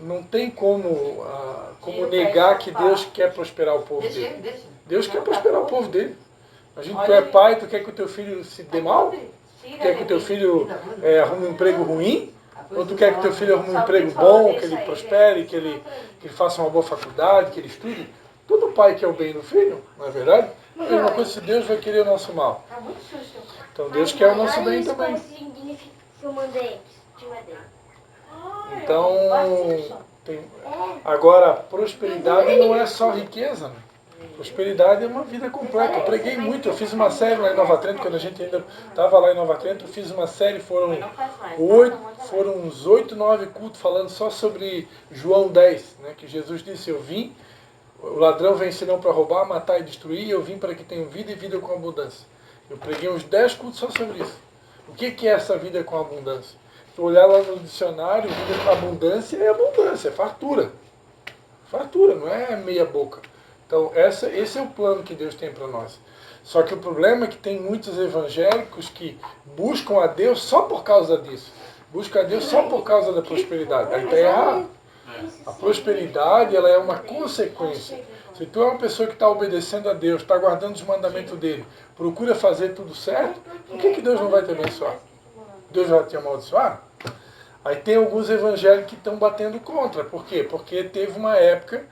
não tem como negar que Deus quer prosperar o povo dele. Deus quer prosperar o povo dele. Imagina, tu é pai, tu quer que o teu filho se dê mal? Tu quer que o teu filho arrume um emprego ruim? Ou tu quer que o teu filho arrume um emprego bom, que ele prospere, que ele faça uma boa faculdade, que ele estude? Todo pai quer o bem do filho, não é verdade? É a mesma coisa se Deus vai querer o nosso mal. Então Deus quer o nosso bem também. Então, agora, prosperidade não é só riqueza, né? Prosperidade é uma vida completa. Eu preguei muito, eu fiz uma série lá em Nova Trento, quando a gente ainda estava lá em Nova Trento, eu fiz uma série, foram uns 8, 9 cultos falando só sobre João 10, né, que Jesus disse, eu vim, o ladrão vem senão para roubar, matar e destruir, eu vim para que tenham vida e vida com abundância. Eu preguei uns 10 cultos só sobre isso. O que é essa vida com abundância? Se olhar lá no dicionário, vida com abundância, é fartura. Fartura, não é meia boca. Então, esse é o plano que Deus tem para nós. Só que o problema é que tem muitos evangélicos que buscam a Deus só por causa disso. Buscam a Deus só por causa da prosperidade. Aí está errado. A prosperidade, ela é uma consequência. Se tu é uma pessoa que está obedecendo a Deus, está guardando os mandamentos dele, procura fazer tudo certo, por que Deus não vai te abençoar? Deus vai te amaldiçoar? Aí tem alguns evangélicos que estão batendo contra. Por quê? Porque teve uma época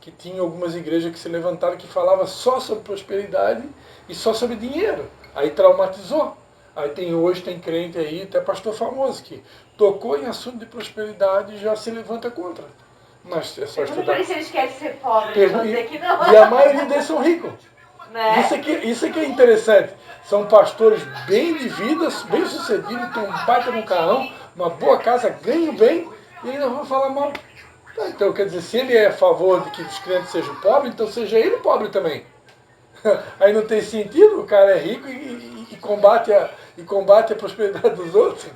que tinha algumas igrejas que se levantaram que falavam só sobre prosperidade e só sobre dinheiro. Aí traumatizou. Aí hoje tem crente aí, até pastor famoso, que tocou em assunto de prosperidade e já se levanta contra. Mas é só estudar. Por isso eles querem ser pobres, eles vão dizer que não. E a maioria deles são ricos. Né? Isso aqui é interessante. São pastores bem de vida, bem sucedidos, têm um baita no carrão, uma boa casa, ganham bem, e ainda vão falar mal. Então, quer dizer, se ele é a favor de que os crentes sejam pobres, então seja ele pobre também. Aí não tem sentido, o cara é rico e combate a prosperidade dos outros.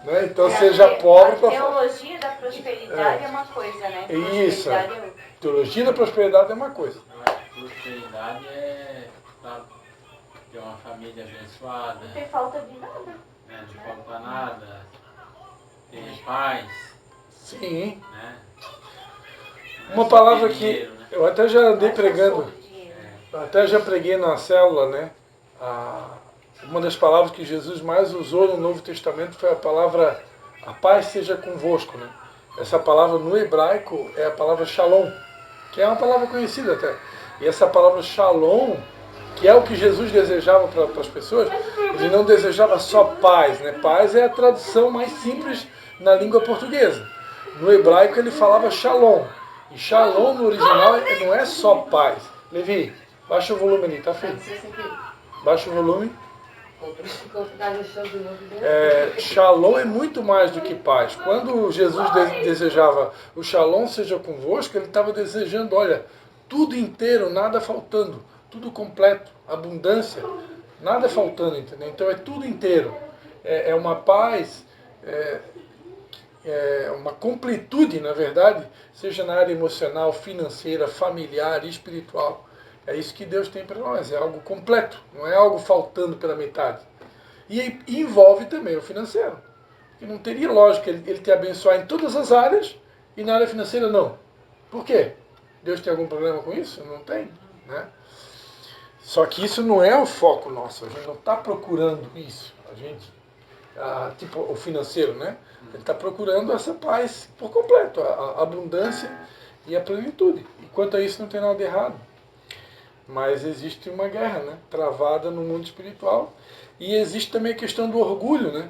Né? Então seja pobre para... A teologia da prosperidade é uma coisa, né? Isso. Teologia da prosperidade é uma coisa. Prosperidade é ter uma família abençoada. Não tem falta de nada. Né? Não falta nada. Ter paz. Sim. Né? Uma palavra que eu até já andei pregando, até já preguei na célula, né? Uma das palavras que Jesus mais usou no Novo Testamento foi a palavra a paz seja convosco, né? Essa palavra no hebraico é a palavra shalom, que é uma palavra conhecida até. E essa palavra shalom, que é o que Jesus desejava para as pessoas, ele não desejava só paz, né? Paz é a tradução mais simples na língua portuguesa. No hebraico ele falava shalom. E shalom no original não é só paz. Levi, baixa o volume ali, tá feio? Baixa o volume. Shalom é muito mais do que paz. Quando Jesus desejava o shalom seja convosco, ele estava desejando, olha, tudo inteiro, nada faltando, tudo completo, abundância, nada faltando, entendeu? Então é tudo inteiro. É uma paz, uma completude, na verdade, seja na área emocional, financeira, familiar, espiritual. É isso que Deus tem para nós, é algo completo, não é algo faltando pela metade. E envolve também o financeiro. Porque não teria lógica ele te abençoar em todas as áreas e na área financeira não. Por quê? Deus tem algum problema com isso? Não tem. Né? Só que isso não é o foco nosso, a gente não está procurando isso. A gente, tipo o financeiro, né? Ele está procurando essa paz por completo, a abundância e a plenitude. E quanto a isso não tem nada de errado. Mas existe uma guerra, né, travada no mundo espiritual. E existe também a questão do orgulho, né?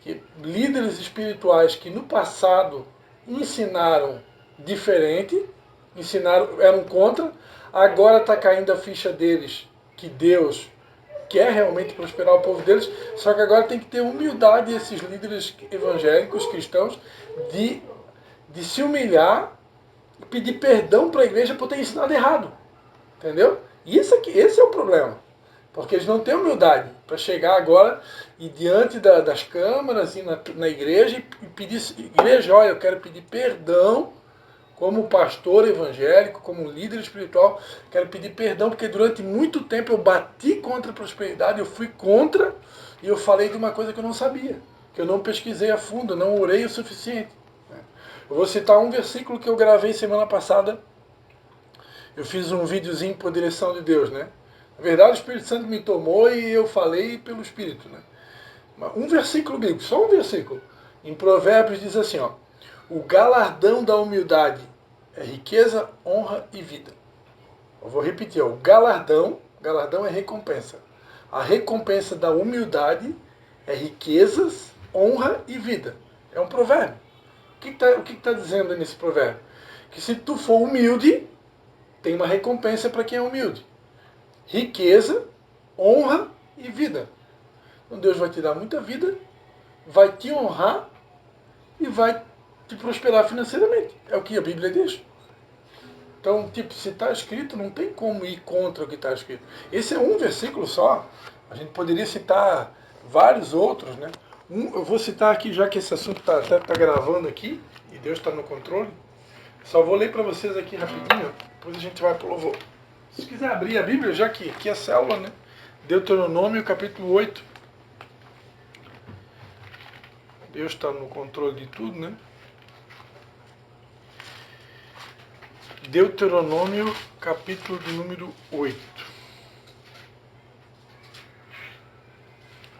Que líderes espirituais que no passado ensinaram diferente, eram contra, agora está caindo a ficha deles que Deus quer realmente prosperar o povo deles, só que agora tem que ter humildade esses líderes evangélicos, cristãos, de se humilhar e pedir perdão para a igreja por ter ensinado errado. Entendeu? Esse é o problema. Porque eles não têm humildade para chegar agora e diante das câmaras e na igreja e pedir, igreja, olha, eu quero pedir perdão como pastor evangélico, como líder espiritual, quero pedir perdão porque durante muito tempo eu bati contra a prosperidade, eu fui contra e eu falei de uma coisa que eu não sabia, que eu não pesquisei a fundo, não orei o suficiente. Eu vou citar um versículo que eu gravei semana passada. Eu fiz um videozinho por direção de Deus, né? Na verdade, o Espírito Santo me tomou e eu falei pelo Espírito, né? Um versículo bíblico, só um versículo. Em Provérbios diz assim, ó: o galardão da humildade é riqueza, honra e vida. Eu vou repetir, ó, o galardão é recompensa. A recompensa da humildade é riquezas, honra e vida. É um provérbio. O que está dizendo nesse provérbio? Que se tu for humilde, tem uma recompensa para quem é humilde. Riqueza, honra e vida. Então Deus vai te dar muita vida, vai te honrar e vai te prosperar financeiramente. É o que a Bíblia diz. Então, tipo, se está escrito, não tem como ir contra o que está escrito. Esse é um versículo só. A gente poderia citar vários outros, né? Eu vou citar aqui, já que esse assunto até tá gravando aqui, e Deus está no controle. Só vou ler para vocês aqui rapidinho, depois a gente vai para o louvor. Se quiser abrir a Bíblia, já que aqui é a célula, né? Deuteronômio, capítulo 8. Deus está no controle de tudo, né? Deuteronômio, capítulo de número 8.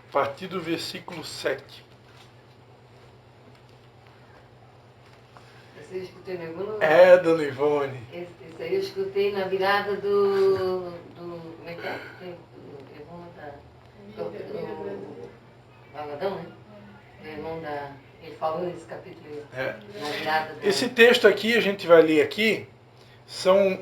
A partir do versículo 7. Esse aí eu escutei no algum É, dona Ivone. Esse aí eu escutei na virada do como é que é? Do irmão do Valadão, né? Do irmão da... Ele falou nesse capítulo, na virada da... Esse texto aqui, a gente vai ler aqui, são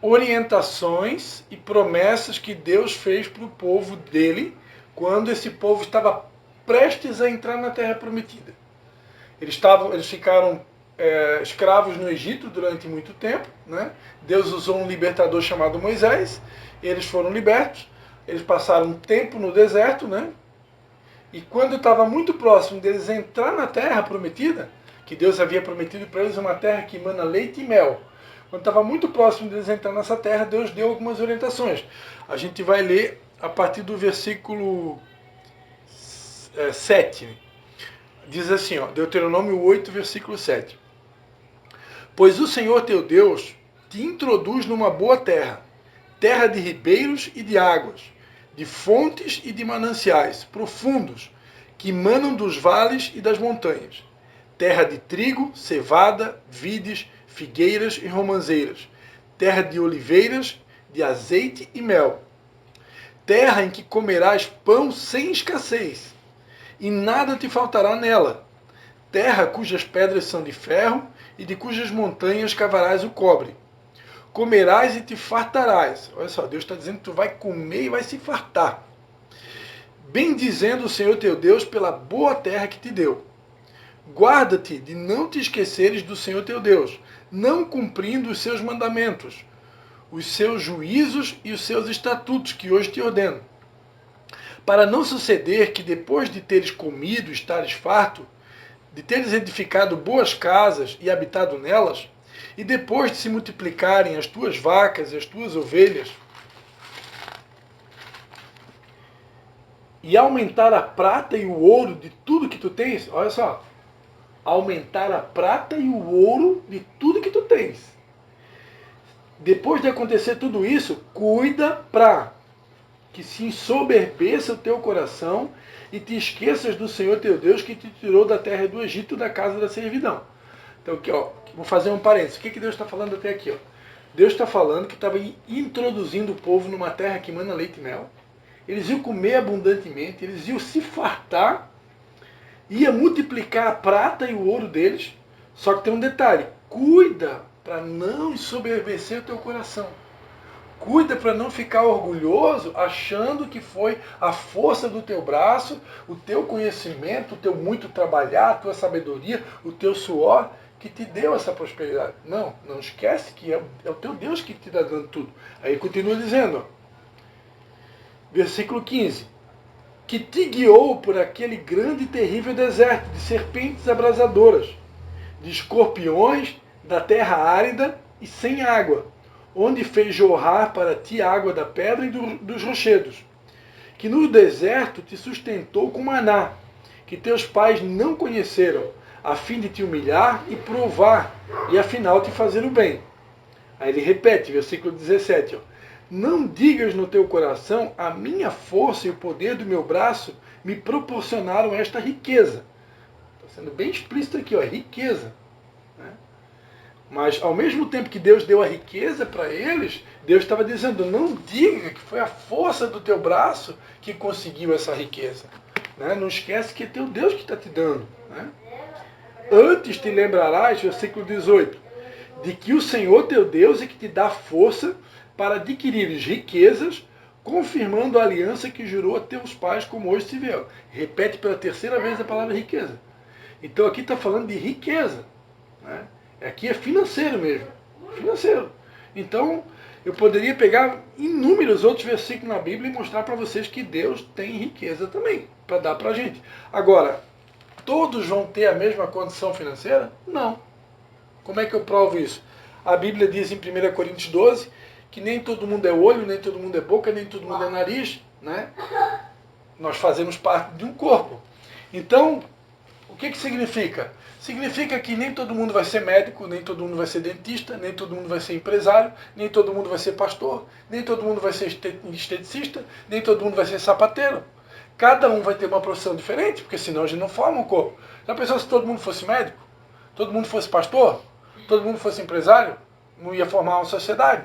orientações e promessas que Deus fez para o povo dele, quando esse povo estava prestes a entrar na Terra Prometida. Eles ficaram escravos no Egito durante muito tempo, né? Deus usou um libertador chamado Moisés, eles foram libertos, eles passaram um tempo no deserto, né? E quando estava muito próximo deles entrar na Terra Prometida, que Deus havia prometido para eles uma terra que emana leite e mel, quando estava muito próximo deles entrar nessa terra, Deus deu algumas orientações. A gente vai ler a partir do versículo 7. Diz assim, ó, Deuteronômio 8, versículo 7. Pois o Senhor teu Deus te introduz numa boa terra, terra de ribeiros e de águas, de fontes e de mananciais profundos, que manam dos vales e das montanhas, terra de trigo, cevada, vides, figueiras e romãzeiras, terra de oliveiras, de azeite e mel, terra em que comerás pão sem escassez, e nada te faltará nela, terra cujas pedras são de ferro, e de cujas montanhas cavarás o cobre. Comerás e te fartarás. Olha só, Deus está dizendo que tu vai comer e vai se fartar. Bendizendo o Senhor teu Deus pela boa terra que te deu. Guarda-te de não te esqueceres do Senhor teu Deus, não cumprindo os seus mandamentos, os seus juízos e os seus estatutos que hoje te ordeno. Para não suceder que depois de teres comido e estares farto, de teres edificado boas casas e habitado nelas, e depois de se multiplicarem as tuas vacas e as tuas ovelhas, e aumentar a prata e o ouro de tudo que tu tens, olha só, aumentar a prata e o ouro de tudo que tu tens. Depois de acontecer tudo isso, cuida para que se ensoberbeça o teu coração e te esqueças do Senhor teu Deus que te tirou da terra do Egito, da casa da servidão. Então aqui, ó, vou fazer um parênteses. O que Deus está falando até aqui? Ó? Deus está falando que estava introduzindo o povo numa terra que emana leite e mel. Eles iam comer abundantemente, eles iam se fartar, ia multiplicar a prata e o ouro deles. Só que tem um detalhe: cuida para não ensoberbecer o teu coração. Cuida para não ficar orgulhoso achando que foi a força do teu braço, o teu conhecimento, o teu muito trabalhar, a tua sabedoria, o teu suor que te deu essa prosperidade. Não esquece que é o teu Deus que te está dando tudo. Aí continua dizendo, ó, versículo 15, que te guiou por aquele grande e terrível deserto de serpentes abrasadoras, de escorpiões, da terra árida e sem água, onde fez jorrar para ti a água da pedra e dos rochedos, que no deserto te sustentou com maná, que teus pais não conheceram, a fim de te humilhar e provar, e afinal te fazer o bem. Aí ele repete, versículo 17, ó, não digas no teu coração, a minha força e o poder do meu braço me proporcionaram esta riqueza. Está sendo bem explícito aqui, ó, riqueza. Né? Mas ao mesmo tempo que Deus deu a riqueza para eles, Deus estava dizendo, não diga que foi a força do teu braço que conseguiu essa riqueza. Né? Não esquece que é teu Deus que está te dando. Né? Antes te lembrarás, versículo 18, de que o Senhor teu Deus é que te dá força para adquirires riquezas, confirmando a aliança que jurou a teus pais, como hoje se vê. Repete pela terceira vez a palavra riqueza. Então aqui está falando de riqueza. Né? Aqui é financeiro mesmo. Financeiro. Então, eu poderia pegar inúmeros outros versículos na Bíblia e mostrar para vocês que Deus tem riqueza também, para dar para a gente. Agora, todos vão ter a mesma condição financeira? Não. Como é que eu provo isso? A Bíblia diz em 1 Coríntios 12 que nem todo mundo é olho, nem todo mundo é boca, nem todo mundo é nariz. Né? Nós fazemos parte de um corpo. Então, o que significa? Significa que nem todo mundo vai ser médico, nem todo mundo vai ser dentista, nem todo mundo vai ser empresário, nem todo mundo vai ser pastor, nem todo mundo vai ser esteticista, nem todo mundo vai ser sapateiro. Cada um vai ter uma profissão diferente, porque senão a gente não forma um corpo. Já pensou se todo mundo fosse médico? Todo mundo fosse pastor? Todo mundo fosse empresário? Não ia formar uma sociedade.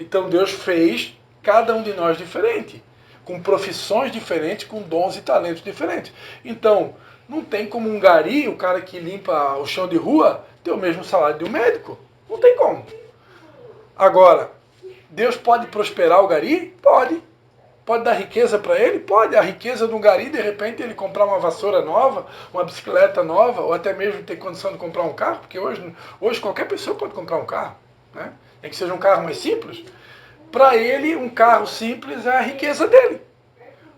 Então Deus fez cada um de nós diferente, com profissões diferentes, com dons e talentos diferentes. Então, não tem como um gari, o cara que limpa o chão de rua, ter o mesmo salário de um médico. Não tem como. Agora, Deus pode prosperar o gari? Pode. Pode dar riqueza para ele? Pode. A riqueza de um gari, de repente, ele comprar uma vassoura nova, uma bicicleta nova, ou até mesmo ter condição de comprar um carro, porque hoje qualquer pessoa pode comprar um carro. Né? Nem que seja um carro mais simples. Para ele, um carro simples é a riqueza dele.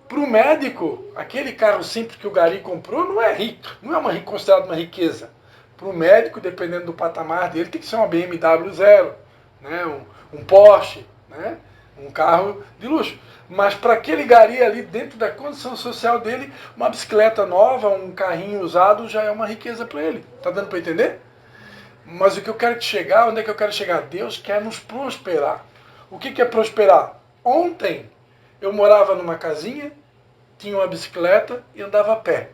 Para o médico, aquele carro simples que o gari comprou não é rico, não é considerado uma riqueza. Para o médico, dependendo do patamar dele, tem que ser uma BMW zero, né? um Porsche, né? Um carro de luxo. Mas para aquele gari ali, dentro da condição social dele, uma bicicleta nova, um carrinho usado, já é uma riqueza para ele. Está dando para entender? Mas o que eu quero chegar, onde é que eu quero chegar? Deus quer nos prosperar. O que é prosperar? Ontem, eu morava numa casinha, tinha uma bicicleta e andava a pé.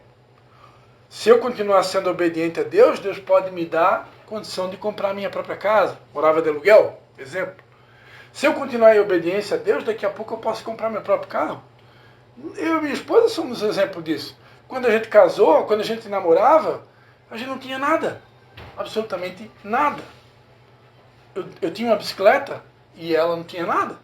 Se eu continuar sendo obediente a Deus, Deus pode me dar condição de comprar a minha própria casa. Morava de aluguel, exemplo. Se eu continuar em obediência a Deus, daqui a pouco eu posso comprar meu próprio carro. Eu e minha esposa somos exemplo disso. Quando a gente casou, quando a gente namorava, a gente não tinha nada. Absolutamente nada. Eu tinha uma bicicleta e ela não tinha nada.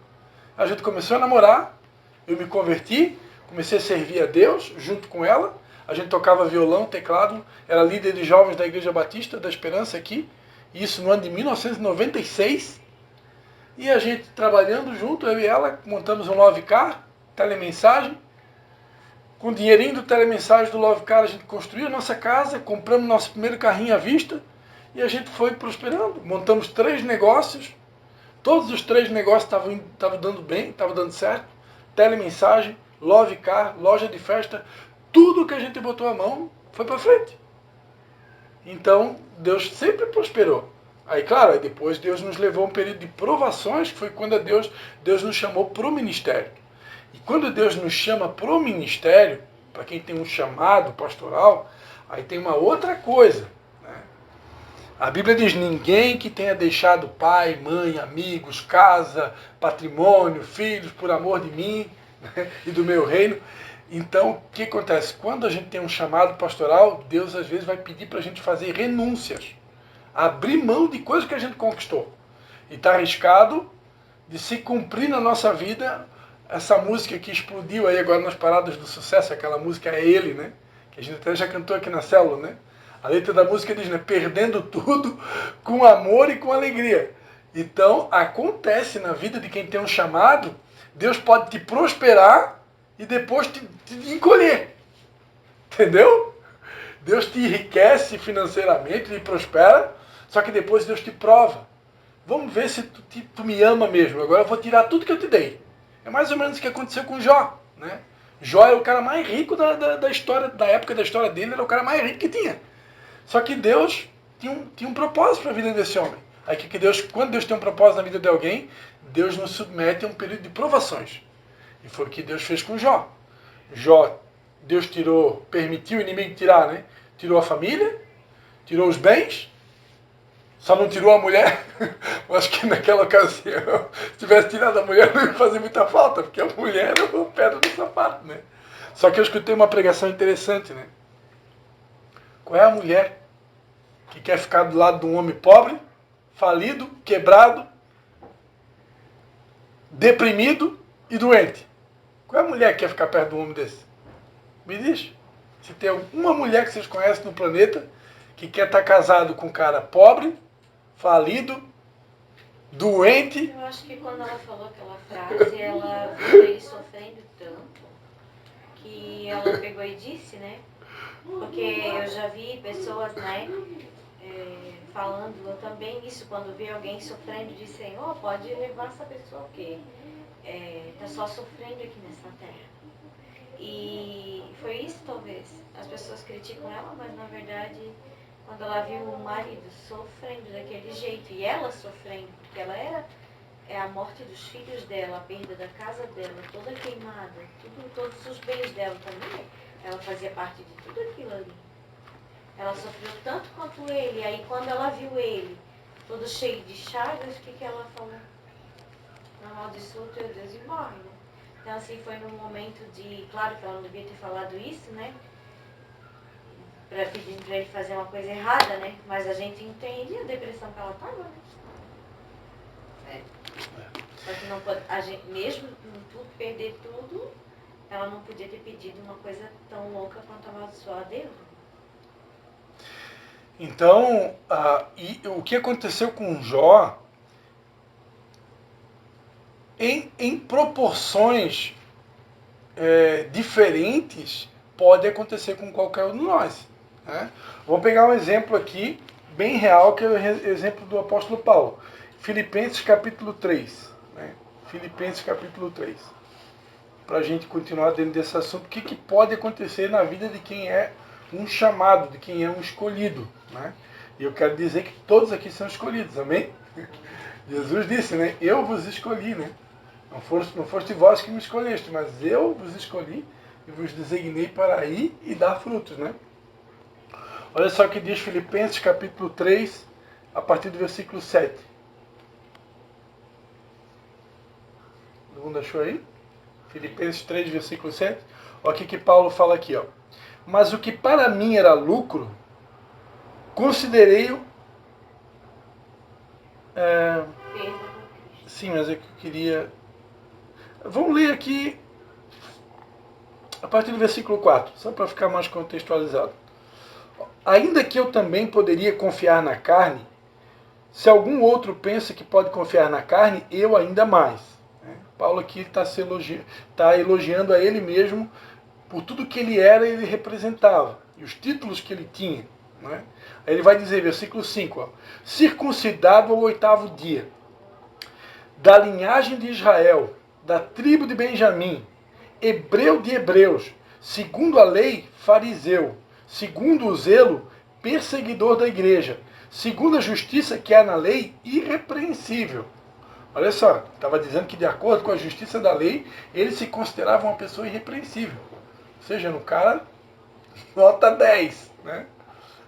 A gente começou a namorar, eu me converti, comecei a servir a Deus junto com ela. A gente tocava violão, teclado, era líder de jovens da Igreja Batista da Esperança aqui. Isso no ano de 1996. E a gente trabalhando junto, eu e ela, montamos um Love Car, telemensagem. Com o dinheirinho do telemensagem do Love Car, a gente construiu a nossa casa, compramos nosso primeiro carrinho à vista e a gente foi prosperando. Montamos 3 negócios, todos os 3 negócios estavam dando bem, estavam dando certo. Telemensagem, Love Car, loja de festa, tudo que a gente botou a mão foi para frente. Então, Deus sempre prosperou. Aí, claro, aí depois Deus nos levou a um período de provações, que foi quando Deus nos chamou para o ministério. E quando Deus nos chama para o ministério, para quem tem um chamado pastoral, aí tem uma outra coisa. Né? A Bíblia diz, ninguém que tenha deixado pai, mãe, amigos, casa, patrimônio, filhos, por amor de mim, né? E do meu reino. Então, o que acontece? Quando a gente tem um chamado pastoral, Deus às vezes vai pedir para a gente fazer renúncias. Abrir mão de coisas que a gente conquistou. E está arriscado de se cumprir na nossa vida essa música que explodiu aí agora nas paradas do sucesso, aquela música É Ele, né? Que a gente até já cantou aqui na célula, né? A letra da música diz, né? Perdendo tudo com amor e com alegria. Então, acontece na vida de quem tem um chamado, Deus pode te prosperar e depois te encolher. Entendeu? Deus te enriquece financeiramente, te prospera, só que depois Deus te prova. Vamos ver se tu me ama mesmo. Agora eu vou tirar tudo que eu te dei. É mais ou menos o que aconteceu com Jó. Né? Jó era o cara mais rico da história, da época da história dele, era o cara mais rico que tinha. Só que Deus tinha um propósito para a vida desse homem. Aí quando Deus tem um propósito na vida de alguém, Deus nos submete a um período de provações. E foi o que Deus fez com Jó. Deus permitiu o inimigo tirar, né? Tirou a família, tirou os bens, só não tirou a mulher. Eu acho que naquela ocasião, se tivesse tirado a mulher, não ia fazer muita falta, porque a mulher era a pedra do sapato, né? Só que eu escutei uma pregação interessante, né? Qual é a mulher que quer ficar do lado de um homem pobre, falido, quebrado, deprimido e doente? Qual é a mulher que quer ficar perto de um homem desse? Me diz. Se tem alguma mulher que vocês conhecem no planeta que quer estar casado com um cara pobre, falido, doente. Eu acho que quando ela falou aquela frase, ela viu ele sofrendo tanto que ela pegou e disse, né? Porque eu já vi pessoas, né, falando também isso, quando vi alguém sofrendo, disse, Senhor, pode levar essa pessoa que está só sofrendo aqui nessa terra. E foi isso, talvez. As pessoas criticam ela, mas na verdade, quando ela viu o marido sofrendo daquele jeito, e ela sofrendo, porque ela era a morte dos filhos dela, a perda da casa dela, toda queimada, todos os bens dela também, ela fazia parte de tudo aquilo ali. Ela sofreu tanto quanto ele, aí quando ela viu ele todo cheio de chagas, o que ela falou? Amaldiçoa o teu Deus e morre, né? Então assim, foi num momento de, claro que ela não devia ter falado isso, né? Pedindo pra ele fazer uma coisa errada, né? Mas a gente entende a depressão que ela estava, né? Só que não pode, a gente, mesmo tudo, perder tudo, ela não podia ter pedido uma coisa tão louca quanto amaldiçoar a Deus. Então, e o que aconteceu com Jó, em proporções diferentes, pode acontecer com qualquer um de nós. Né? Vou pegar um exemplo aqui, bem real, que é o exemplo do apóstolo Paulo. Filipenses capítulo 3. Né? Filipenses capítulo 3. Para a gente continuar dentro desse assunto, o que pode acontecer na vida de quem é um chamado, de quem é um escolhido. Né? E eu quero dizer que todos aqui são escolhidos, amém? Jesus disse, né? Eu vos escolhi, né? Não foste vós que me escolheste, mas eu vos escolhi e vos designei para ir e dar frutos, né? Olha só o que diz Filipenses capítulo 3, a partir do versículo 7. Todo mundo achou aí? Filipenses 3, versículo 7. Olha o que Paulo fala aqui, ó. Mas o que para mim era lucro, considerei-o... Sim, mas é que eu queria... Vamos ler aqui a partir do versículo 4, só para ficar mais contextualizado. Ainda que eu também poderia confiar na carne, se algum outro pensa que pode confiar na carne, eu ainda mais. Paulo aqui está elogiando a ele mesmo por tudo que ele era e ele representava, e os títulos que ele tinha. Né? Aí ele vai dizer, versículo 5, ó, circuncidado ao 8º dia, da linhagem de Israel, da tribo de Benjamim, hebreu de hebreus, segundo a lei, fariseu, segundo o zelo, perseguidor da igreja, segundo a justiça que há na lei, irrepreensível. Olha só, estava dizendo que de acordo com a justiça da lei, ele se considerava uma pessoa irrepreensível. Ou seja, no cara, nota 10. Né?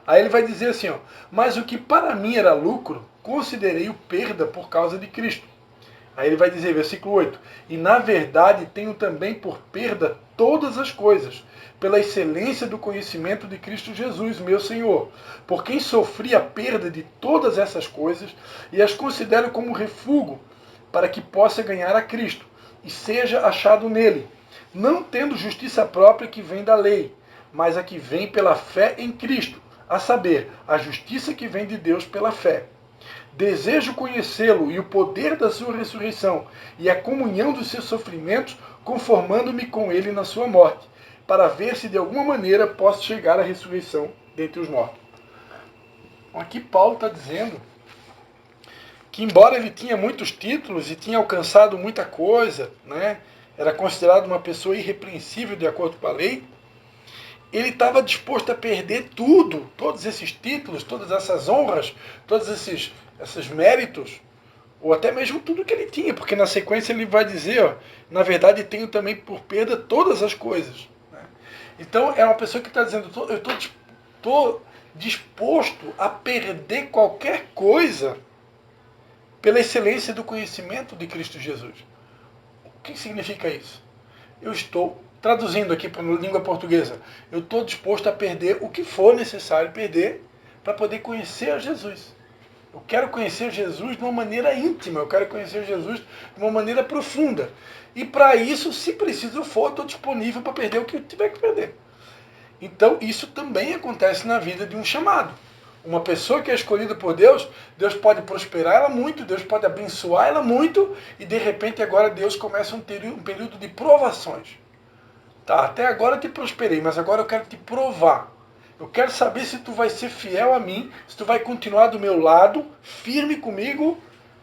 Aí ele vai dizer assim, ó, mas o que para mim era lucro, considerei-o perda por causa de Cristo. Aí ele vai dizer, versículo 8, e na verdade tenho também por perda todas as coisas, pela excelência do conhecimento de Cristo Jesus, meu Senhor, por quem sofri a perda de todas essas coisas e as considero como refúgio para que possa ganhar a Cristo e seja achado nele, não tendo justiça própria que vem da lei, mas a que vem pela fé em Cristo, a saber, a justiça que vem de Deus pela fé. Desejo conhecê-lo e o poder da sua ressurreição e a comunhão dos seus sofrimentos, conformando-me com ele na sua morte, para ver se de alguma maneira posso chegar à ressurreição dentre os mortos. Aqui Paulo está dizendo que embora ele tinha muitos títulos e tinha alcançado muita coisa, né, era considerado uma pessoa irrepreensível de acordo com a lei, ele estava disposto a perder tudo, todos esses títulos, todas essas honras, todos esses méritos, ou até mesmo tudo que ele tinha, porque na sequência ele vai dizer, ó, na verdade tenho também por perda todas as coisas. Né? Então é uma pessoa que está dizendo, eu estou disposto a perder qualquer coisa pela excelência do conhecimento de Cristo Jesus. O que significa isso? Eu estou, traduzindo aqui para a língua portuguesa, eu estou disposto a perder o que for necessário perder para poder conhecer a Jesus. Eu quero conhecer Jesus de uma maneira íntima, eu quero conhecer Jesus de uma maneira profunda. E para isso, se preciso for, eu estou disponível para perder o que eu tiver que perder. Então, isso também acontece na vida de um chamado. Uma pessoa que é escolhida por Deus, Deus pode prosperar ela muito, Deus pode abençoar ela muito, e de repente agora Deus começa um período de provações. Tá, até agora eu te prosperei, mas agora eu quero te provar. Eu quero saber se tu vai ser fiel a mim, se tu vai continuar do meu lado, firme comigo,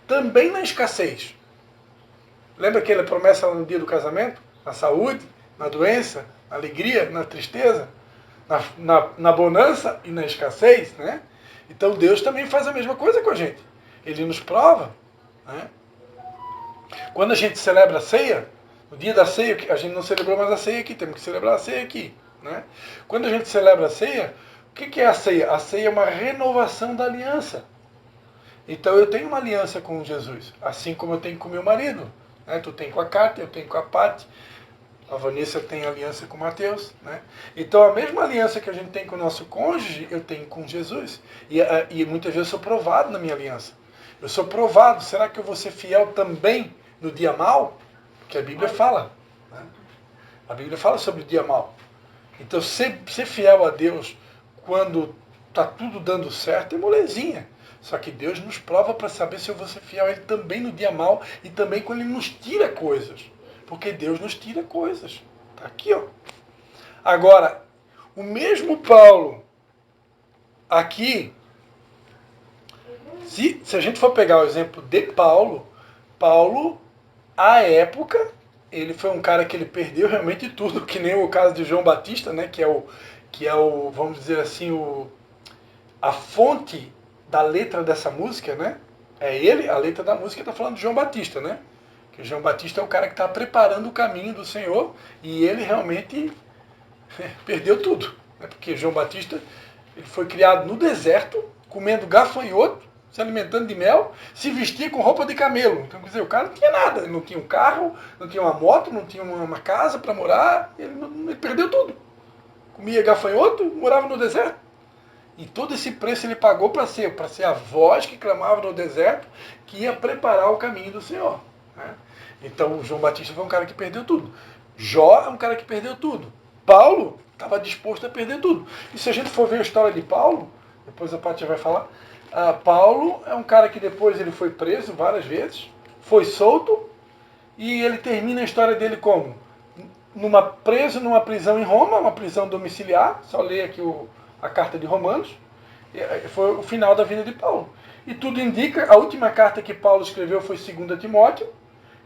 também na escassez. Lembra aquela promessa lá no dia do casamento? Na saúde, na doença, na alegria, na tristeza, na bonança e na escassez, né? Então Deus também faz a mesma coisa com a gente. Ele nos prova, né? Quando a gente celebra a ceia, no dia da ceia, a gente não celebrou mais a ceia aqui, temos que celebrar a ceia aqui. Né? Quando a gente celebra a ceia, o que é a ceia? A ceia é uma renovação da aliança. Então eu tenho uma aliança com Jesus, assim como eu tenho com meu marido. Né? Tu tem com a Cátia, eu tenho com a Paty, a Vanessa tem aliança com o Mateus. Né? Então a mesma aliança que a gente tem com o nosso cônjuge, eu tenho com Jesus. E muitas vezes eu sou provado na minha aliança. Eu sou provado, será que eu vou ser fiel também no dia mau? Porque a Bíblia fala. Né? A Bíblia fala sobre o dia mau. Então, ser fiel a Deus quando está tudo dando certo é molezinha. Só que Deus nos prova para saber se eu vou ser fiel a Ele também no dia mau e também quando Ele nos tira coisas. Porque Deus nos tira coisas. Está aqui, ó. Agora, o mesmo Paulo, aqui, se a gente for pegar o exemplo de Paulo, à época, ele foi um cara que ele perdeu realmente tudo, que nem o caso de João Batista, né, que é o vamos dizer assim, a fonte da letra dessa música, né? É ele, a letra da música está falando de João Batista, né? Que João Batista é o cara que está preparando o caminho do Senhor e ele realmente perdeu tudo, né? Porque João Batista ele foi criado no deserto, comendo gafanhoto, se alimentando de mel, se vestia com roupa de camelo. Então, quer dizer, o cara não tinha nada. Ele não tinha um carro, não tinha uma moto, não tinha uma casa para morar. Ele perdeu tudo. Comia gafanhoto, morava no deserto. E todo esse preço ele pagou para ser a voz que clamava no deserto, que ia preparar o caminho do Senhor. Né? Então, o João Batista foi um cara que perdeu tudo. Jó é um cara que perdeu tudo. Paulo estava disposto a perder tudo. E se a gente for ver a história de Paulo, depois a Paty vai falar, Paulo é um cara que depois ele foi preso várias vezes, foi solto, e ele termina a história dele como? Preso numa prisão em Roma, uma prisão domiciliar, só ler aqui a carta de Romanos, foi o final da vida de Paulo. E tudo indica, a última carta que Paulo escreveu foi 2 Timóteo,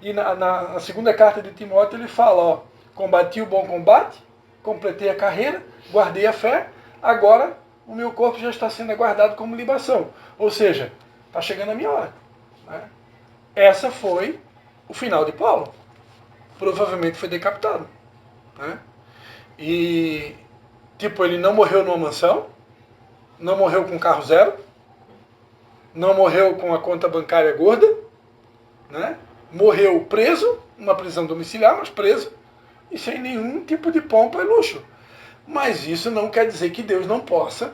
e na segunda carta de Timóteo ele fala, ó, combati o bom combate, completei a carreira, guardei a fé, agora o meu corpo já está sendo guardado como libação. Ou seja, está chegando a minha hora. Né? Essa foi o final de Paulo. Provavelmente foi decapitado. Né? E, ele não morreu numa mansão, não morreu com carro zero, não morreu com a conta bancária gorda, né? Morreu preso, numa prisão domiciliar, mas preso, e sem nenhum tipo de pompa e luxo. Mas isso não quer dizer que Deus não possa,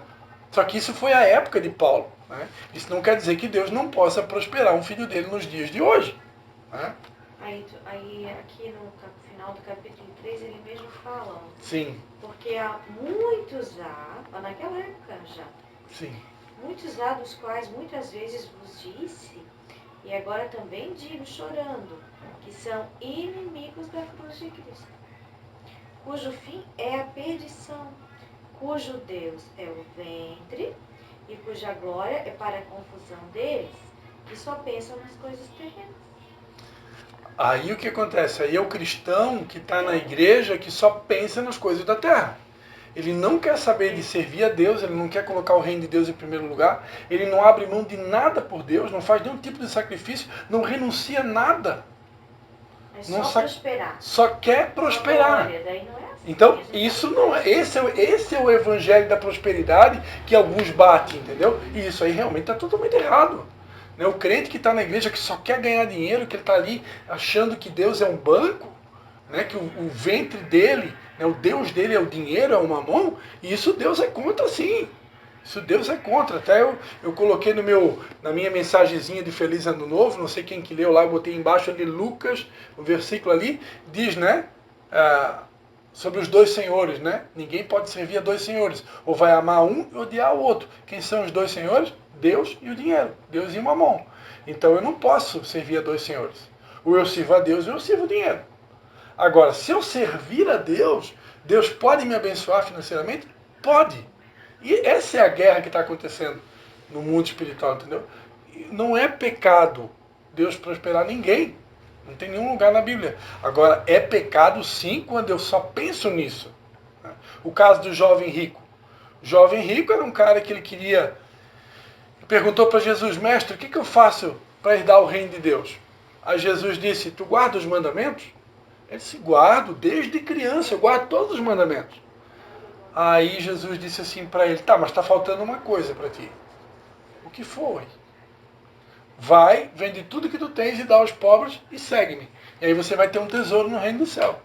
só que isso foi a época de Paulo. Né? Isso não quer dizer que Deus não possa prosperar um filho dele nos dias de hoje. Né? Aí aqui no final do capítulo 3 ele mesmo fala. Sim. Porque há muitos naquela época já. Sim. Muitos dos quais muitas vezes vos disse, e agora também digo chorando, que são inimigos da cruz de Cristo, cujo fim é a perdição, cujo Deus é o ventre e cuja glória é para a confusão deles, que só pensam nas coisas terrenas. Aí o que acontece? Aí é o cristão que está na igreja que só pensa nas coisas da terra. ele não quer saber de servir a Deus, ele não quer colocar o reino de Deus em primeiro lugar, ele não abre mão de nada por Deus, não faz nenhum tipo de sacrifício, não renuncia a nada. É só prosperar. Só quer prosperar. Glória, daí não é assim. Então, isso não é. Esse é o evangelho da prosperidade que alguns batem, entendeu? E isso aí realmente está totalmente errado. Né? O crente que está na igreja, que só quer ganhar dinheiro, que ele está ali achando que Deus é um banco, né? Que o ventre dele, né? O Deus dele é o dinheiro, é o mamão, e isso Deus é contra, sim. Isso Deus é contra. Até eu coloquei na minha mensagenzinha de Feliz Ano Novo, não sei quem que leu lá, eu botei embaixo ali Lucas, o versículo ali, diz, né? Sobre os dois senhores, né? Ninguém pode servir a dois senhores. Ou vai amar um e odiar o outro. Quem são os dois senhores? Deus e o dinheiro. Deus e o mamão. Então eu não posso servir a dois senhores. Ou eu sirvo a Deus ou eu sirvo o dinheiro. Agora, se eu servir a Deus, Deus pode me abençoar financeiramente? Pode. E essa é a guerra que está acontecendo no mundo espiritual, entendeu? Não é pecado Deus prosperar ninguém. Não tem nenhum lugar na Bíblia. Agora, é pecado sim quando eu só penso nisso. O caso do jovem rico. O jovem rico era um cara que ele queria... Perguntou para Jesus, mestre, o que eu faço para herdar o reino de Deus? Aí Jesus disse, tu guarda os mandamentos? Ele disse, guardo, desde criança, eu guardo todos os mandamentos. Aí Jesus disse assim para ele, tá, mas está faltando uma coisa para ti. O que foi? Vai, vende tudo que tu tens e dá aos pobres e segue-me. E aí você vai ter um tesouro no reino do céu.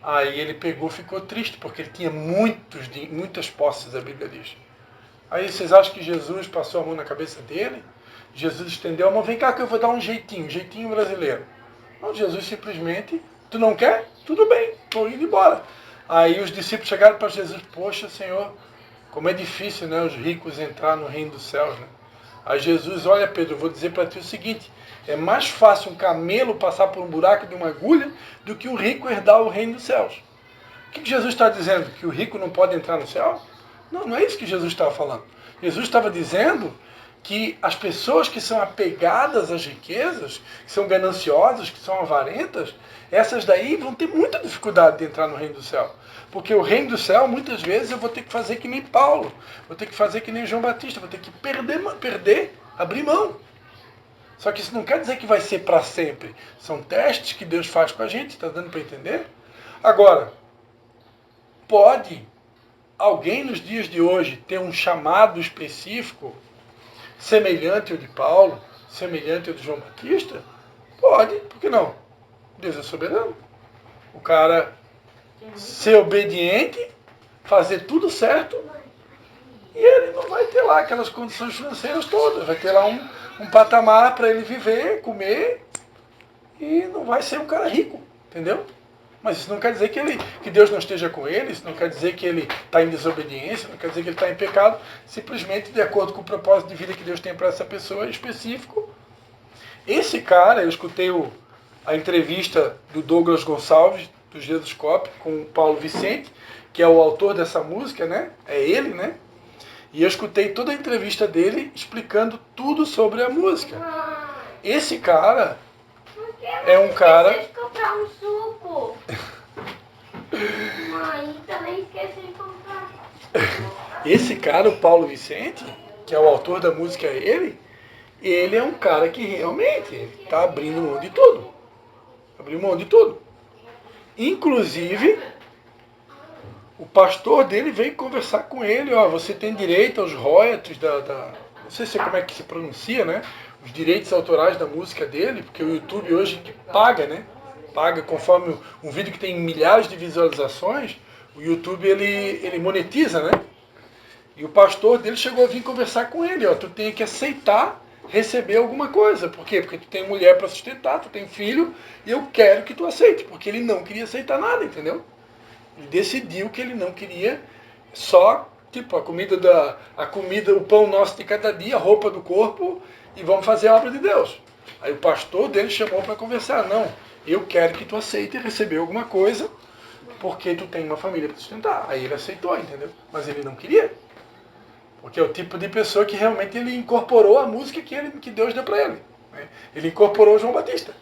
Aí ele pegou, ficou triste, porque ele tinha muitas posses, a Bíblia diz. Aí vocês acham que Jesus passou a mão na cabeça dele? Jesus estendeu a mão, vem cá que eu vou dar um jeitinho brasileiro. Não, Jesus simplesmente, tu não quer? Tudo bem, estou indo embora. Aí os discípulos chegaram para Jesus, poxa Senhor, como é difícil, né, os ricos entrar no reino dos céus, né? Aí Jesus, olha Pedro, eu vou dizer para ti o seguinte, é mais fácil um camelo passar por um buraco de uma agulha do que um rico herdar o reino dos céus. O que Jesus está dizendo? Que o rico não pode entrar no céu? Não, não é isso que Jesus estava falando. Jesus estava dizendo que as pessoas que são apegadas às riquezas, que são gananciosas, que são avarentas, essas daí vão ter muita dificuldade de entrar no reino do céu. Porque o reino do céu, muitas vezes, eu vou ter que fazer que nem Paulo, vou ter que fazer que nem João Batista, vou ter que perder, abrir mão. Só que isso não quer dizer que vai ser para sempre. São testes que Deus faz com a gente, está dando para entender? Agora, pode alguém nos dias de hoje ter um chamado específico semelhante ao de Paulo, semelhante ao de João Batista? Pode, por que não? Deus é soberano. O cara ser obediente, fazer tudo certo, e ele não vai ter lá aquelas condições financeiras todas, vai ter lá um patamar para ele viver, comer, e não vai ser um cara rico, entendeu? Mas isso não quer dizer que Deus não esteja com ele, isso não quer dizer que ele está em desobediência, não quer dizer que ele está em pecado, simplesmente de acordo com o propósito de vida que Deus tem para essa pessoa específico. Esse cara, eu escutei a entrevista do Douglas Gonçalves, do Jesus Cop, com o Paulo Vicente, que é o autor dessa música, né? É ele, né? E eu escutei toda a entrevista dele explicando tudo sobre a música. Esse cara é um cara... Esqueci de comprar um suco. Mãe, também esqueci de comprar. Esse cara, o Paulo Vicente, que é o autor da música, ele é um cara que realmente está abrindo mão de tudo. Abriu mão de tudo. Inclusive, o pastor dele veio conversar com ele, ó, você tem direito aos royalties não sei se como é que se pronuncia, né? Os direitos autorais da música dele, porque o YouTube hoje paga, né? Paga conforme um vídeo que tem milhares de visualizações, o YouTube ele monetiza, né? E o pastor dele chegou a vir conversar com ele, ó, tu tem que aceitar receber alguma coisa. Por quê? Porque tu tem mulher para sustentar, tu tem filho, e eu quero que tu aceite, porque ele não queria aceitar nada, entendeu? Ele decidiu que ele não queria só, tipo, a comida, o pão nosso de cada dia, a roupa do corpo, e vamos fazer a obra de Deus. Aí o pastor dele chamou para conversar, não, eu quero que tu aceite receber alguma coisa, porque tu tem uma família para sustentar. Aí ele aceitou, entendeu? Mas ele não queria. Porque é o tipo de pessoa que realmente ele incorporou a música que Deus deu para ele. Né? Ele incorporou João Batista.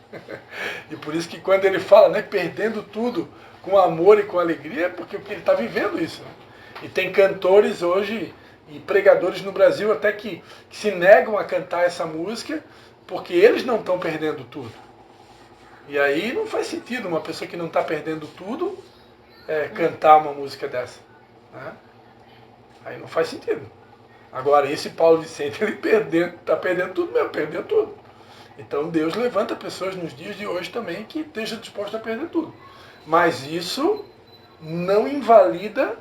E por isso que quando ele fala, né, perdendo tudo com amor e com alegria, porque ele está vivendo isso. Né? E tem cantores hoje e pregadores no Brasil até que se negam a cantar essa música porque eles não estão perdendo tudo. E aí não faz sentido uma pessoa que não está perdendo tudo cantar uma música dessa. Né? Aí não faz sentido. Agora, esse Paulo Vicente, ele está perdendo tudo mesmo, perdeu tudo. Então Deus levanta pessoas nos dias de hoje também que estejam dispostas a perder tudo. Mas isso não invalida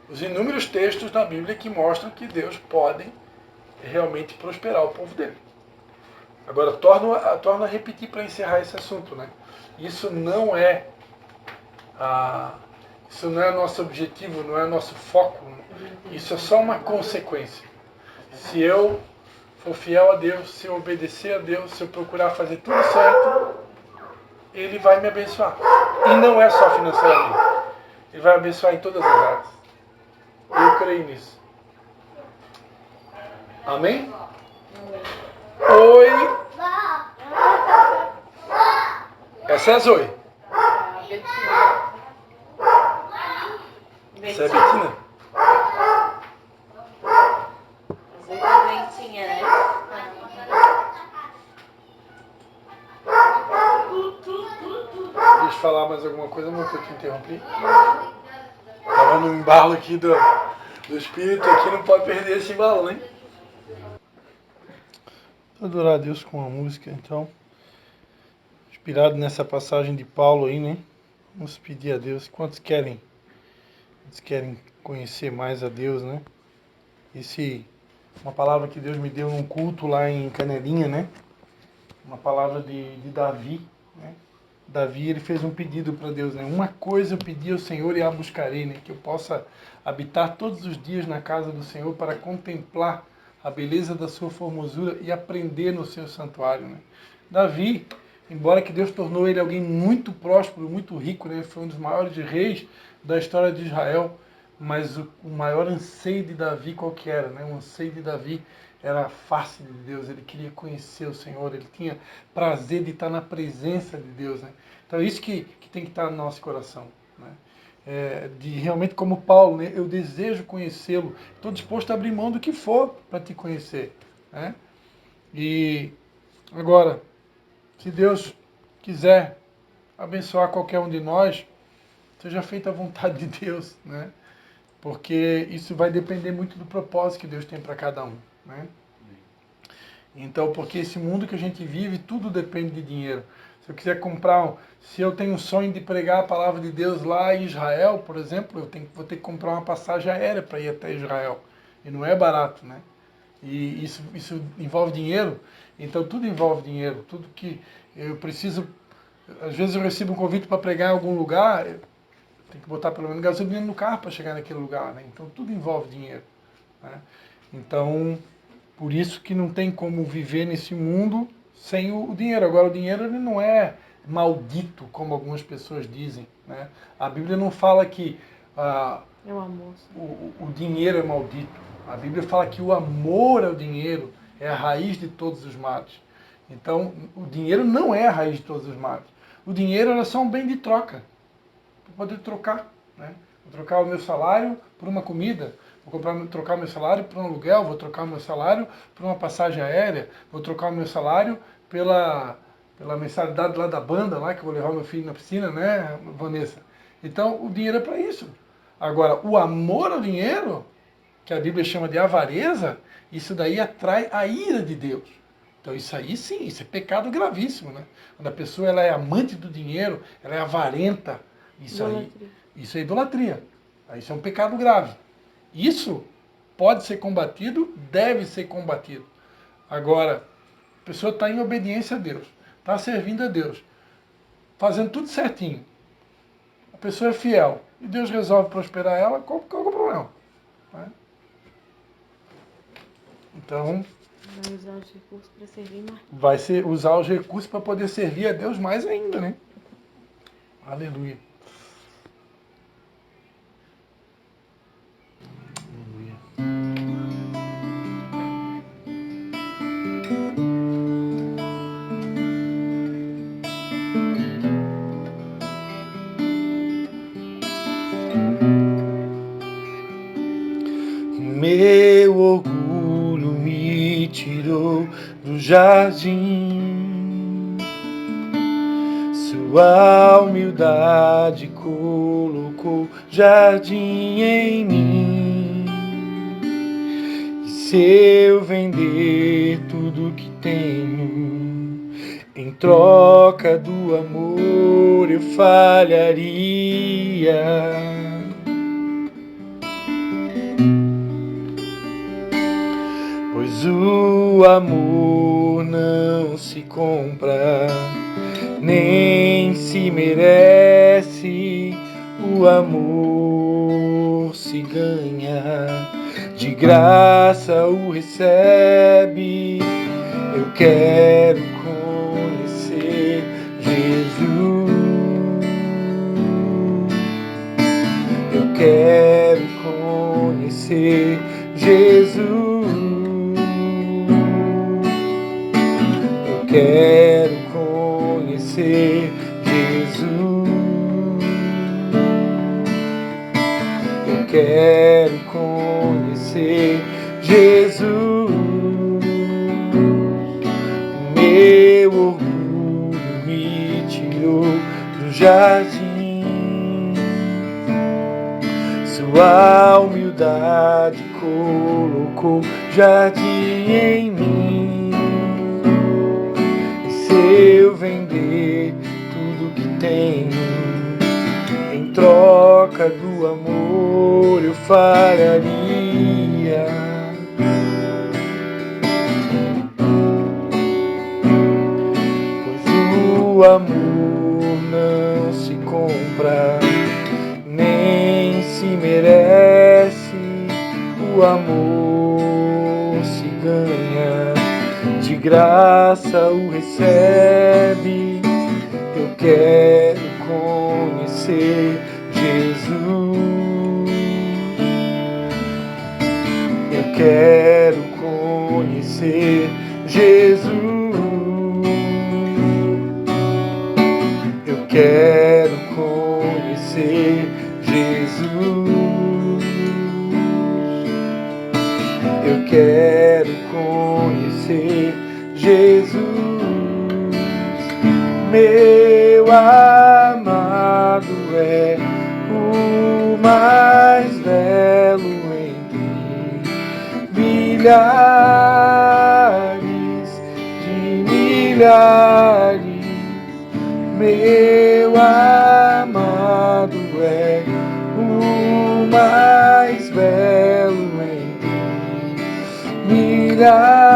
os inúmeros textos na Bíblia que mostram que Deus pode realmente prosperar o povo dele. Agora, torno a repetir para encerrar esse assunto. Né? Isso não é nosso objetivo, não é nosso foco. Isso é só uma consequência. Se eu for fiel a Deus, se eu obedecer a Deus, se eu procurar fazer tudo certo, Ele vai me abençoar. E não é só financeiramente. Ele vai abençoar em todas as áreas. Eu creio nisso. Amém? Oi. Essa é a Zoe. Essa é a Betina. Doentinha, né? Deixa eu falar mais alguma coisa, amor, que eu te interrompi. Estava no embalo aqui do espírito, aqui não pode perder esse embalo, hein? Adorar a Deus com a música, então. Inspirado nessa passagem de Paulo aí, né? Vamos pedir a Deus. Quantos querem conhecer mais a Deus, né? Uma palavra que Deus me deu num culto lá em Canelinha, né? Uma palavra de Davi, né? Davi, ele fez um pedido para Deus, né? Uma coisa eu pedi ao Senhor e a buscarei, né? Que eu possa habitar todos os dias na casa do Senhor para contemplar a beleza da sua formosura e aprender no seu santuário, né? Davi, embora que Deus tornou ele alguém muito próspero, muito rico, né? Foi um dos maiores reis da história de Israel, mas o maior anseio de Davi qual que era, né? O anseio de Davi era a face de Deus, ele queria conhecer o Senhor, ele tinha prazer de estar na presença de Deus, né? Então é isso que tem que estar no nosso coração, né? De realmente como Paulo, né? Eu desejo conhecê-lo, estou disposto a abrir mão do que for para te conhecer, né? E agora, se Deus quiser abençoar qualquer um de nós, seja feita a vontade de Deus, né? Porque isso vai depender muito do propósito que Deus tem para cada um, né? Então, porque esse mundo que a gente vive, tudo depende de dinheiro. Se eu quiser se eu tenho um sonho de pregar a palavra de Deus lá em Israel, por exemplo, vou ter que comprar uma passagem aérea para ir até Israel. E não é barato, né? E isso envolve dinheiro, então tudo envolve dinheiro. Tudo que eu preciso... Às vezes eu recebo um convite para pregar em algum lugar, tem que botar pelo menos gasolina no carro para chegar naquele lugar, né? Então tudo envolve dinheiro, né? Então, por isso que não tem como viver nesse mundo sem o dinheiro. Agora, o dinheiro ele não é maldito, como algumas pessoas dizem, né? A Bíblia não fala que o dinheiro é maldito. A Bíblia fala que o amor ao dinheiro é a raiz de todos os males. Então, o dinheiro não é a raiz de todos os males. O dinheiro é só um bem de troca. Para poder trocar, né? Vou trocar o meu salário por uma comida, trocar o meu salário por um aluguel, vou trocar o meu salário por uma passagem aérea, vou trocar o meu salário pela mensalidade lá da banda, lá que eu vou levar meu filho na piscina, né, Vanessa? Então, o dinheiro é para isso. Agora, o amor ao dinheiro, que a Bíblia chama de avareza, isso daí atrai a ira de Deus. Então isso aí sim, isso é pecado gravíssimo, né? Quando a pessoa ela é amante do dinheiro, ela é avarenta, isso é idolatria. Isso é um pecado grave. Isso pode ser combatido, deve ser combatido. Agora, a pessoa está em obediência a Deus, está servindo a Deus, fazendo tudo certinho. A pessoa é fiel e Deus resolve prosperar ela, qual é o problema? Né? Então, vai usar os recursos para servir mais. Vai usar os recursos para poder servir a Deus mais ainda, né? Aleluia. do jardim. Sua humildade colocou jardim em mim. E se eu vender tudo que tenho, em troca do amor eu falharia. Pois o amor não se compra, nem se merece. O amor se ganha, de graça o recebe. Eu quero conhecer Jesus. Eu quero conhecer Jesus. Eu quero conhecer Jesus. Eu quero conhecer Jesus. Meu orgulho me tirou do jardim. Sua humildade colocou jardim em mim. E se eu vender tudo que tenho, em troca do amor eu falharia. Pois o amor não se compra, nem se merece. O amor se ganha, de graça o recebe. Eu quero conhecer Jesus. Eu quero conhecer Jesus. Eu quero conhecer Jesus. Eu quero conhecer Jesus. Meu amado é o mais belo entre milhares de milhares. Meu amado é o mais belo entre milhares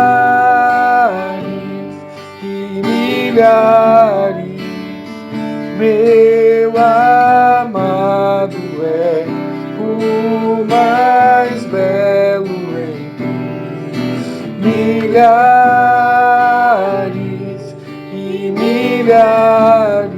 e milhares. Meu amado é o mais belo entre milhares e milhares.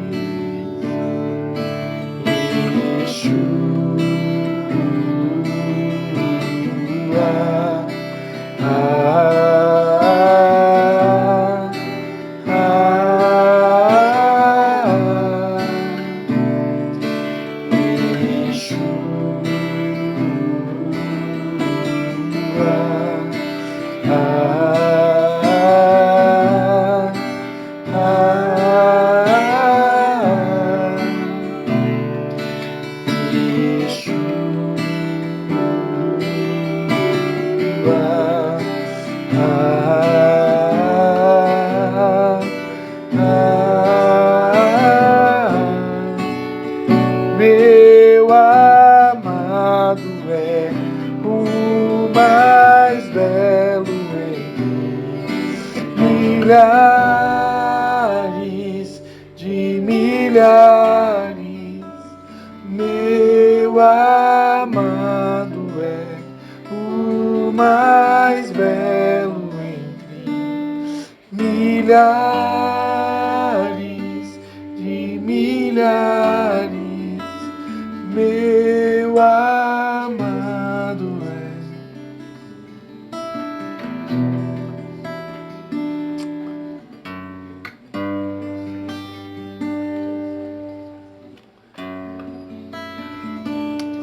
Meu amado é o mais belo entre milhares de milhares. Meu amado é o mais belo entre milhares de milhares. Meu amado é.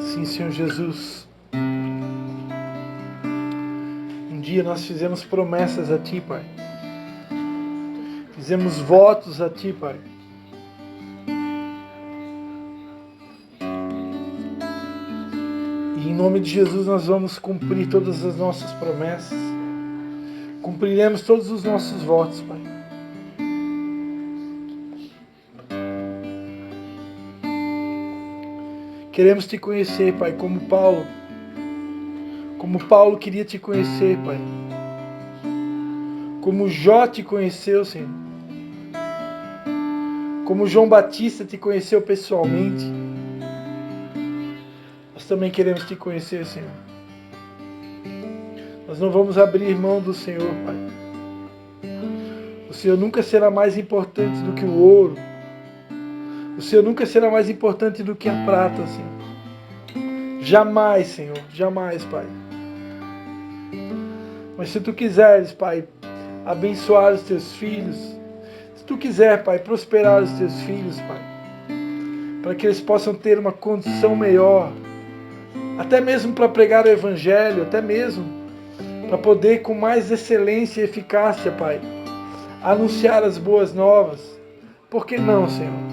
Sim, Senhor Jesus. Um dia nós fizemos promessas a Ti, Pai. Fizemos votos a Ti, Pai. E em nome de Jesus nós vamos cumprir todas as nossas promessas. Cumpriremos todos os nossos votos, Pai. Queremos Te conhecer, Pai, como Paulo. Como Paulo queria Te conhecer, Pai. Como Jó Te conheceu, Senhor. Como João Batista Te conheceu pessoalmente. Nós também queremos Te conhecer, Senhor. Nós não vamos abrir mão do Senhor, Pai. O Senhor nunca será mais importante do que o ouro. O Senhor nunca será mais importante do que a prata, Senhor. Jamais, Senhor. Jamais, Pai. Mas se Tu quiseres, Pai, abençoar os Teus filhos, se Tu quiser, Pai, prosperar os Teus filhos, Pai, para que eles possam ter uma condição melhor, até mesmo para pregar o Evangelho, até mesmo para poder com mais excelência e eficácia, Pai, anunciar as boas novas. Por que não, Senhor?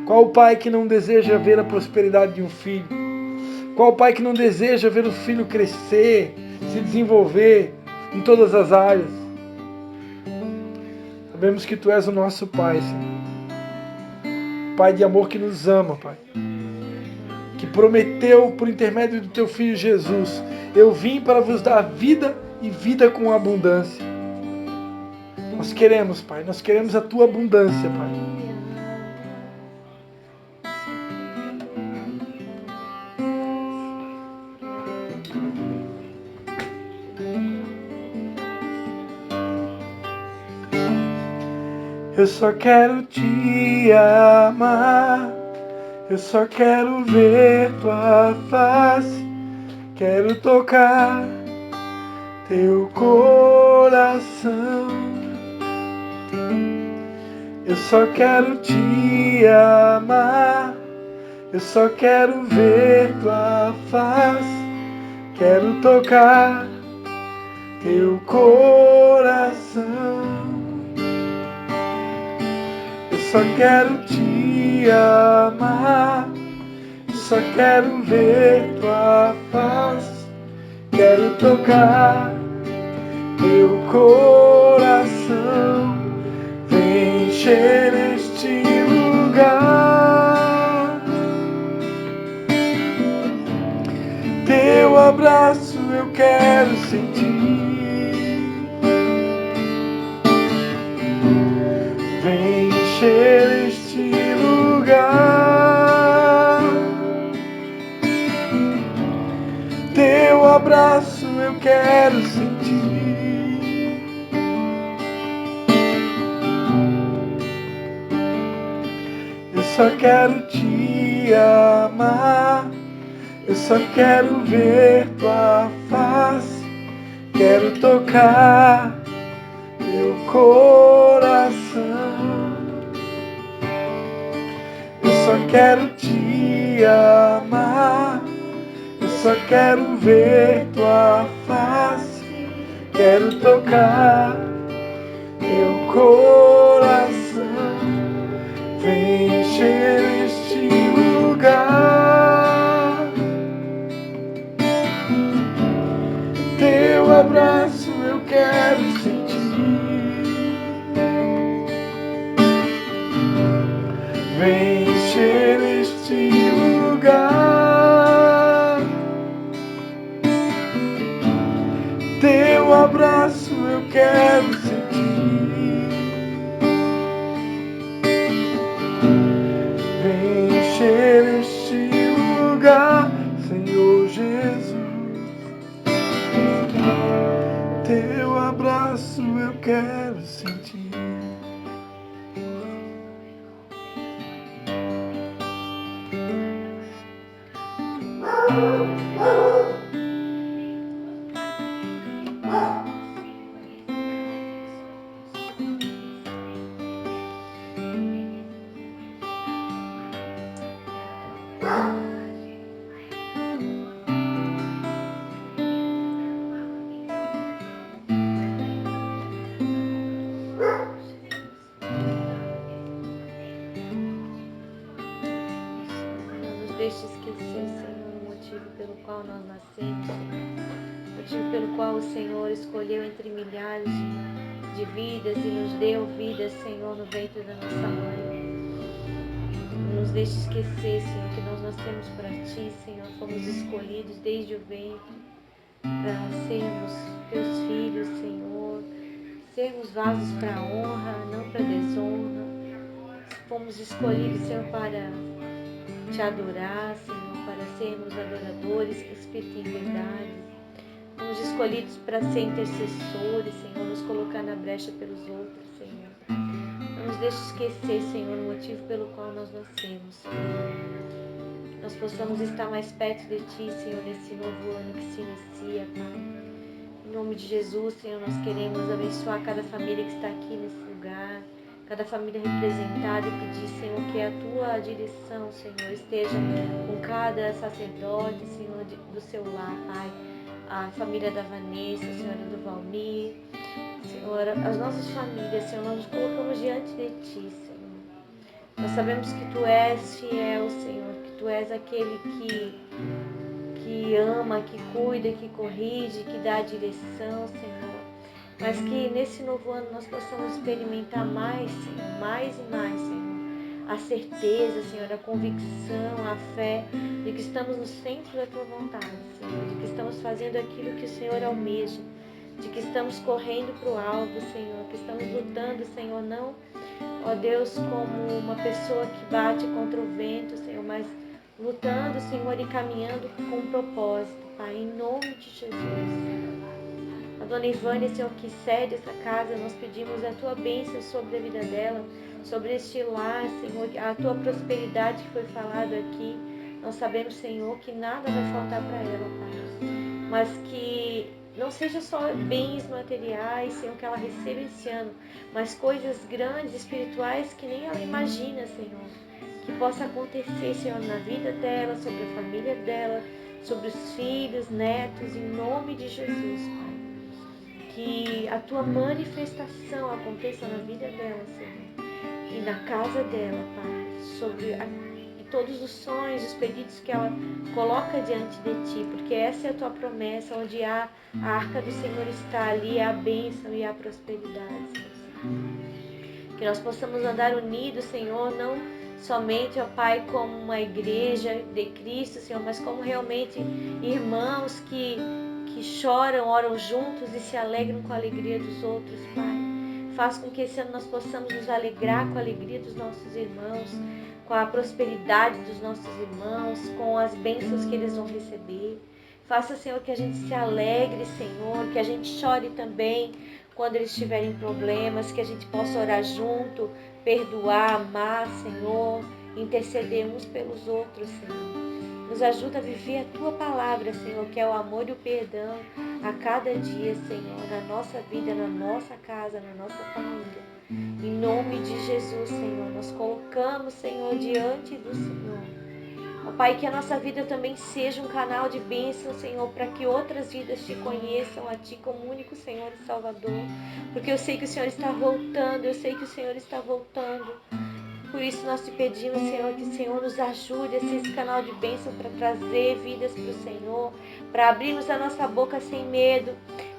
Qual o pai que não deseja ver a prosperidade de um filho? Qual o pai que não deseja ver o filho crescer, se desenvolver em todas as áreas? Sabemos que Tu és o nosso Pai, Senhor. Pai de amor que nos ama, Pai. Que prometeu por intermédio do Teu Filho Jesus: eu vim para vos dar vida e vida com abundância. Nós queremos, Pai, nós queremos a Tua abundância, Pai. Eu só quero Te amar, eu só quero ver Tua face, quero tocar Teu coração. Eu só quero Te amar, eu só quero ver Tua face, quero tocar Teu coração. Eu só quero Te amar, só quero ver Tua face, quero tocar Teu coração. Vem encher este lugar, Teu abraço eu quero sentir. Vem encher este lugar, Teu abraço eu quero sentir. Eu só quero Te amar, eu só quero ver Tua face, quero tocar Teu coração. Eu só quero Te amar, eu só quero ver Tua face, quero tocar Teu coração. Vem encher este lugar, Teu abraço eu quero sentir. Vem encher este lugar, Teu abraço eu quero sentir. Vem encher este lugar, Senhor Jesus. Teu abraço eu quero sentir. deixe esquecer, Senhor, o motivo pelo qual nós nascemos, Senhor. O motivo pelo qual o Senhor escolheu entre milhares de vidas e nos deu vida, Senhor, no ventre da nossa mãe. Não nos deixe esquecer, Senhor, que nós nascemos para Ti, Senhor. Fomos escolhidos desde o ventre para sermos Teus filhos, Senhor. Sermos vasos para honra, não para desonra. Fomos escolhidos, Senhor, para Te adorar, Senhor, para sermos adoradores, espírito em verdade. Fomos escolhidos para ser intercessores, Senhor, nos colocar na brecha pelos outros, Senhor. Não nos deixe esquecer, Senhor, o motivo pelo qual nós nascemos, Senhor. Nós possamos estar mais perto de Ti, Senhor, nesse novo ano que se inicia, Pai. Em nome de Jesus, Senhor, nós queremos abençoar cada família que está aqui nesse lugar, cada família representada, e pedir, Senhor, que a Tua direção, Senhor, esteja com cada sacerdote, Senhor, do seu lar, Pai. A família da Vanessa, a senhora do Valmir, Senhor, as nossas famílias, Senhor, nós nos colocamos diante de Ti, Senhor. Nós sabemos que Tu és fiel, Senhor, que Tu és aquele que ama, que cuida, que corrige, que dá a direção, Senhor. Mas que nesse novo ano nós possamos experimentar mais, Senhor, mais e mais, Senhor. A certeza, Senhor, a convicção, a fé de que estamos no centro da Tua vontade, Senhor. De que estamos fazendo aquilo que o Senhor almeja. De que estamos correndo para o alvo, Senhor. Que estamos lutando, Senhor, não, ó Deus, como uma pessoa que bate contra o vento, Senhor, mas lutando, Senhor, e caminhando com um propósito, Pai, em nome de Jesus. A dona Ivânia, Senhor, que cede essa casa, nós pedimos a Tua bênção sobre a vida dela, sobre este lar, Senhor, a Tua prosperidade que foi falado aqui. Nós sabemos, Senhor, que nada vai faltar para ela, Pai. Mas que não seja só bens materiais, Senhor, que ela receba esse ano, mas coisas grandes, espirituais, que nem ela imagina, Senhor. Que possa acontecer, Senhor, na vida dela, sobre a família dela, sobre os filhos, netos, em nome de Jesus, Pai. Que a Tua manifestação aconteça na vida dela, Senhor, e na casa dela, Pai, sobre e todos os sonhos, os pedidos que ela coloca diante de Ti, porque essa é a Tua promessa, onde a arca do Senhor está, ali a bênção e a prosperidade, Senhor. Que nós possamos andar unidos, Senhor, não somente, ó Pai, como uma igreja de Cristo, Senhor, mas como realmente irmãos que choram, oram juntos e se alegram com a alegria dos outros, Pai. Faz com que esse ano nós possamos nos alegrar com a alegria dos nossos irmãos, com a prosperidade dos nossos irmãos, com as bênçãos que eles vão receber. Faça, Senhor, que a gente se alegre, Senhor, que a gente chore também quando eles tiverem problemas, que a gente possa orar junto, perdoar, amar, Senhor, interceder uns pelos outros, Senhor. Nos ajuda a viver a Tua palavra, Senhor, que é o amor e o perdão a cada dia, Senhor, na nossa vida, na nossa casa, na nossa família. Em nome de Jesus, Senhor, nós colocamos, Senhor, diante do Senhor. Ó Pai, que a nossa vida também seja um canal de bênção, Senhor, para que outras vidas Te conheçam a Ti como único Senhor e Salvador. Porque eu sei que o Senhor está voltando, eu sei que o Senhor está voltando. Por isso nós Te pedimos, Senhor, que o Senhor nos ajude a ser esse canal de bênção para trazer vidas para o Senhor, para abrirmos a nossa boca sem medo,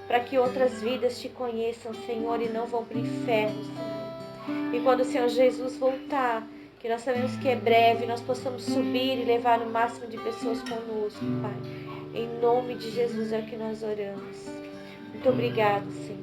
para que outras vidas Te conheçam, Senhor, e não vão para o inferno, Senhor. E quando o Senhor Jesus voltar, que nós sabemos que é breve, nós possamos subir e levar o máximo de pessoas conosco, Pai. Em nome de Jesus é o que nós oramos. Muito obrigado, Senhor.